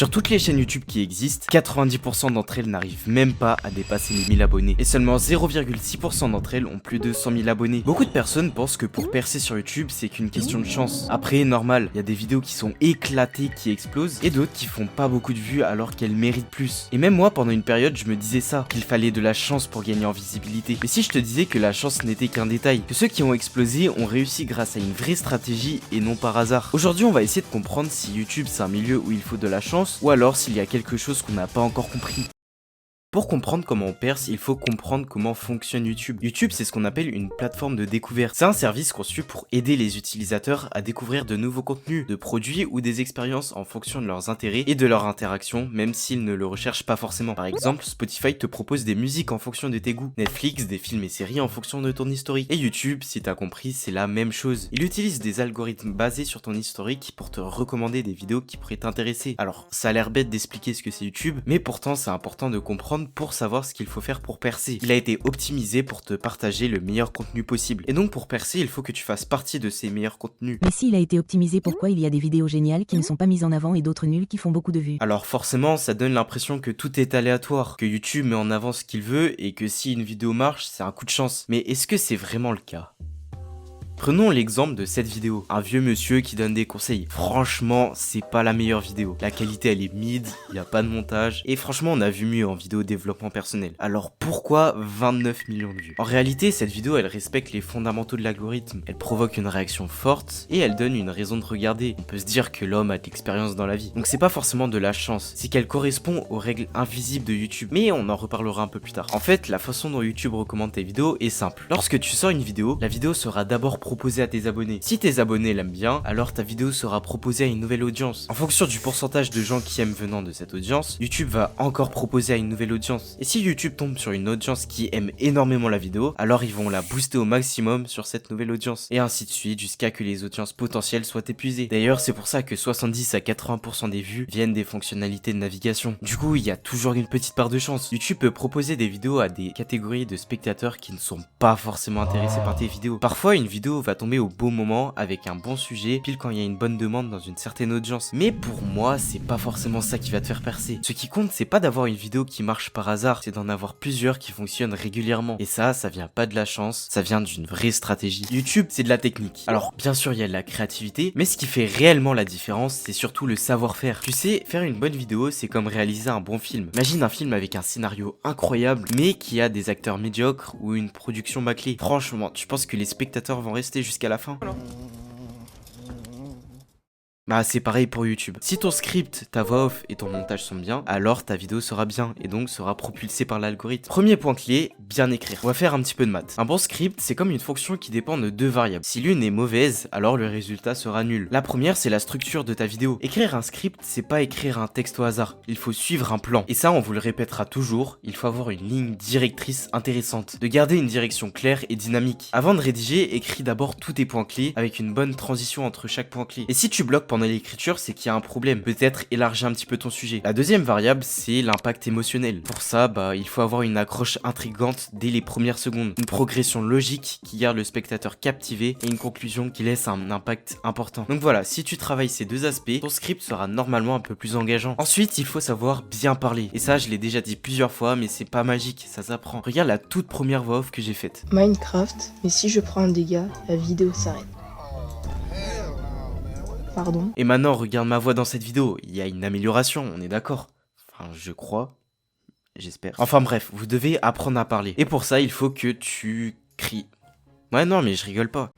Sur toutes les chaînes YouTube qui existent, 90% d'entre elles n'arrivent même pas à dépasser les 1000 abonnés. Et seulement 0,6% d'entre elles ont plus de 100 000 abonnés. Beaucoup de personnes pensent que pour percer sur YouTube, c'est qu'une question de chance. Après, normal, il y a des vidéos qui sont éclatées, qui explosent, et d'autres qui font pas beaucoup de vues alors qu'elles méritent plus. Et même moi, pendant une période, je me disais ça, qu'il fallait de la chance pour gagner en visibilité. Mais si je te disais que la chance n'était qu'un détail, que ceux qui ont explosé ont réussi grâce à une vraie stratégie et non par hasard. Aujourd'hui, on va essayer de comprendre si YouTube c'est un milieu où il faut de la chance, ou alors s'il y a quelque chose qu'on n'a pas encore compris. Pour comprendre comment on perce, il faut comprendre comment fonctionne YouTube. YouTube, c'est ce qu'on appelle une plateforme de découverte. C'est un service conçu pour aider les utilisateurs à découvrir de nouveaux contenus, de produits ou des expériences en fonction de leurs intérêts et de leur interaction, même s'ils ne le recherchent pas forcément. Par exemple, Spotify te propose des musiques en fonction de tes goûts, Netflix des films et séries en fonction de ton historique. Et YouTube, si t'as compris, c'est la même chose. Il utilise des algorithmes basés sur ton historique pour te recommander des vidéos qui pourraient t'intéresser. Alors, ça a l'air bête d'expliquer ce que c'est YouTube, mais pourtant c'est important de comprendre pour savoir ce qu'il faut faire pour percer. Il a été optimisé pour te partager le meilleur contenu possible. Et donc pour percer, il faut que tu fasses partie de ces meilleurs contenus. Mais s'il a été optimisé, pourquoi il y a des vidéos géniales qui ne sont pas mises en avant et d'autres nulles qui font beaucoup de vues? Alors forcément, ça donne l'impression que tout est aléatoire, que YouTube met en avant ce qu'il veut et que si une vidéo marche, c'est un coup de chance. Mais est-ce que c'est vraiment le cas ? Prenons l'exemple de cette vidéo, un vieux monsieur qui donne des conseils. Franchement, c'est pas la meilleure vidéo. La qualité elle est mid, il y a pas de montage, et franchement on a vu mieux en vidéo développement personnel. Alors pourquoi 29 millions de vues? En réalité, cette vidéo elle respecte les fondamentaux de l'algorithme. Elle provoque une réaction forte, et elle donne une raison de regarder. On peut se dire que l'homme a de l'expérience dans la vie. Donc c'est pas forcément de la chance, c'est qu'elle correspond aux règles invisibles de YouTube. Mais on en reparlera un peu plus tard. En fait, la façon dont YouTube recommande tes vidéos est simple. Lorsque tu sors une vidéo, la vidéo sera d'abord proposée à tes abonnés. Si tes abonnés l'aiment bien, alors ta vidéo sera proposée à une nouvelle audience. En fonction du pourcentage de gens qui aiment venant de cette audience, YouTube va encore proposer à une nouvelle audience. Et si YouTube tombe sur une audience qui aime énormément la vidéo, alors ils vont la booster au maximum sur cette nouvelle audience. Et ainsi de suite jusqu'à que les audiences potentielles soient épuisées. D'ailleurs, c'est pour ça que 70 à 80% des vues viennent des fonctionnalités de navigation. Du coup, il y a toujours une petite part de chance. YouTube peut proposer des vidéos à des catégories de spectateurs qui ne sont pas forcément intéressés par tes vidéos. Parfois, une vidéo va tomber au beau moment avec un bon sujet, pile quand il y a une bonne demande dans une certaine audience. Mais pour moi, c'est pas forcément ça qui va te faire percer. Ce qui compte, c'est pas d'avoir une vidéo qui marche par hasard, c'est d'en avoir plusieurs qui fonctionnent régulièrement. Et ça vient pas de la chance, ça vient d'une vraie stratégie. YouTube, c'est de la technique. Alors, bien sûr, il y a de la créativité, mais ce qui fait réellement la différence, c'est surtout le savoir-faire. Tu sais, faire une bonne vidéo, c'est comme réaliser un bon film. Imagine un film avec un scénario incroyable, mais qui a des acteurs médiocres ou une production bâclée. Franchement, tu penses que les spectateurs vont rester jusqu'à la fin? Bah c'est pareil pour YouTube. Si ton script, ta voix off et ton montage sont bien, alors ta vidéo sera bien et donc sera propulsée par l'algorithme. Premier point clé, bien écrire. On va faire un petit peu de maths. Un bon script, c'est comme une fonction qui dépend de deux variables. Si l'une est mauvaise, alors le résultat sera nul. La première, c'est la structure de ta vidéo. Écrire un script, c'est pas écrire un texte au hasard. Il faut suivre un plan. Et ça, on vous le répétera toujours, il faut avoir une ligne directrice intéressante. De garder une direction claire et dynamique. Avant de rédiger, écris d'abord tous tes points clés avec une bonne transition entre chaque point clé. Et si tu bloques pendant l'écriture, c'est qu'il y a un problème. Peut-être élargir un petit peu ton sujet. La deuxième variable, c'est l'impact émotionnel. Pour ça, il faut avoir une accroche intrigante dès les premières secondes. Une progression logique qui garde le spectateur captivé et une conclusion qui laisse un impact important. Donc voilà, si tu travailles ces deux aspects, ton script sera normalement un peu plus engageant. Ensuite, il faut savoir bien parler. Et ça, je l'ai déjà dit plusieurs fois, mais c'est pas magique, ça s'apprend. Regarde la toute première voix off que j'ai faite. Minecraft, mais si je prends un dégât, la vidéo s'arrête. Pardon. Et maintenant, regarde ma voix dans cette vidéo. Il y a une amélioration, on est d'accord? Enfin, je crois. J'espère. Enfin bref, vous devez apprendre à parler. Et pour ça, il faut que tu cries. Ouais, non, mais je rigole pas.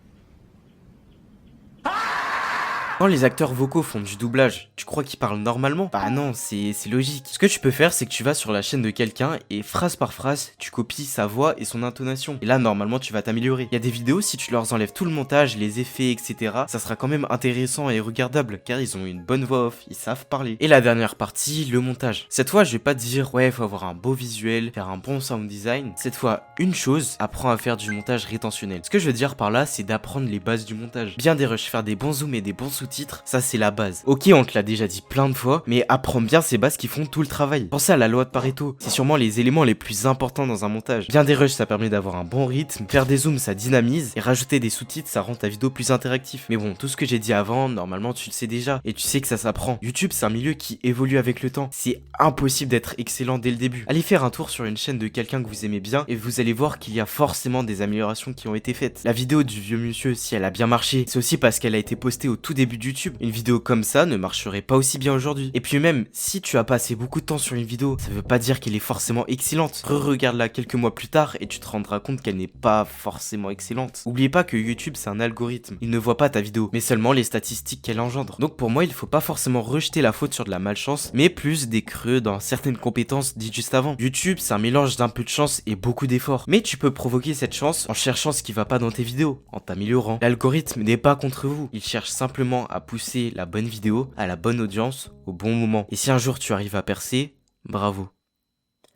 Quand les acteurs vocaux font du doublage, tu crois qu'ils parlent normalement? Bah non, c'est logique. Ce que tu peux faire, c'est que tu vas sur la chaîne de quelqu'un et phrase par phrase, tu copies sa voix et son intonation. Et là, normalement, tu vas t'améliorer. Il y a des vidéos, si tu leur enlèves tout le montage, les effets, etc., ça sera quand même intéressant et regardable, car ils ont une bonne voix off, ils savent parler. Et la dernière partie, le montage. Cette fois, je vais pas te dire, ouais, faut avoir un beau visuel, faire un bon sound design. Cette fois, une chose, apprends à faire du montage rétentionnel. Ce que je veux dire par là, c'est d'apprendre les bases du montage. Bien des rushs, faire des bons zooms et des bons sous sous-titres, ça c'est la base. Ok, on te l'a déjà dit plein de fois, mais apprends bien ces bases qui font tout le travail. Pensez à la loi de Pareto, c'est sûrement les éléments les plus importants dans un montage. Bien des rushs, ça permet d'avoir un bon rythme, faire des zooms, ça dynamise, et rajouter des sous-titres, ça rend ta vidéo plus interactive. Mais bon, tout ce que j'ai dit avant, normalement tu le sais déjà, et tu sais que ça s'apprend. YouTube, c'est un milieu qui évolue avec le temps. C'est impossible d'être excellent dès le début. Allez faire un tour sur une chaîne de quelqu'un que vous aimez bien, et vous allez voir qu'il y a forcément des améliorations qui ont été faites. La vidéo du vieux monsieur, si elle a bien marché, c'est aussi parce qu'elle a été postée au tout début de YouTube. Une vidéo comme ça ne marcherait pas aussi bien aujourd'hui. Et puis même, si tu as passé beaucoup de temps sur une vidéo, ça veut pas dire qu'elle est forcément excellente. Re-regarde-la quelques mois plus tard et tu te rendras compte qu'elle n'est pas forcément excellente. Oubliez pas que YouTube c'est un algorithme. Il ne voit pas ta vidéo, mais seulement les statistiques qu'elle engendre. Donc pour moi, il faut pas forcément rejeter la faute sur de la malchance, mais plus des creux dans certaines compétences dites juste avant. YouTube, c'est un mélange d'un peu de chance et beaucoup d'efforts. Mais tu peux provoquer cette chance en cherchant ce qui va pas dans tes vidéos, en t'améliorant. L'algorithme n'est pas contre vous. Il cherche simplement à pousser la bonne vidéo à la bonne audience au bon moment. Et si un jour tu arrives à percer, bravo.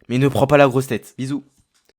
Mais ne prends pas la grosse tête. Bisous.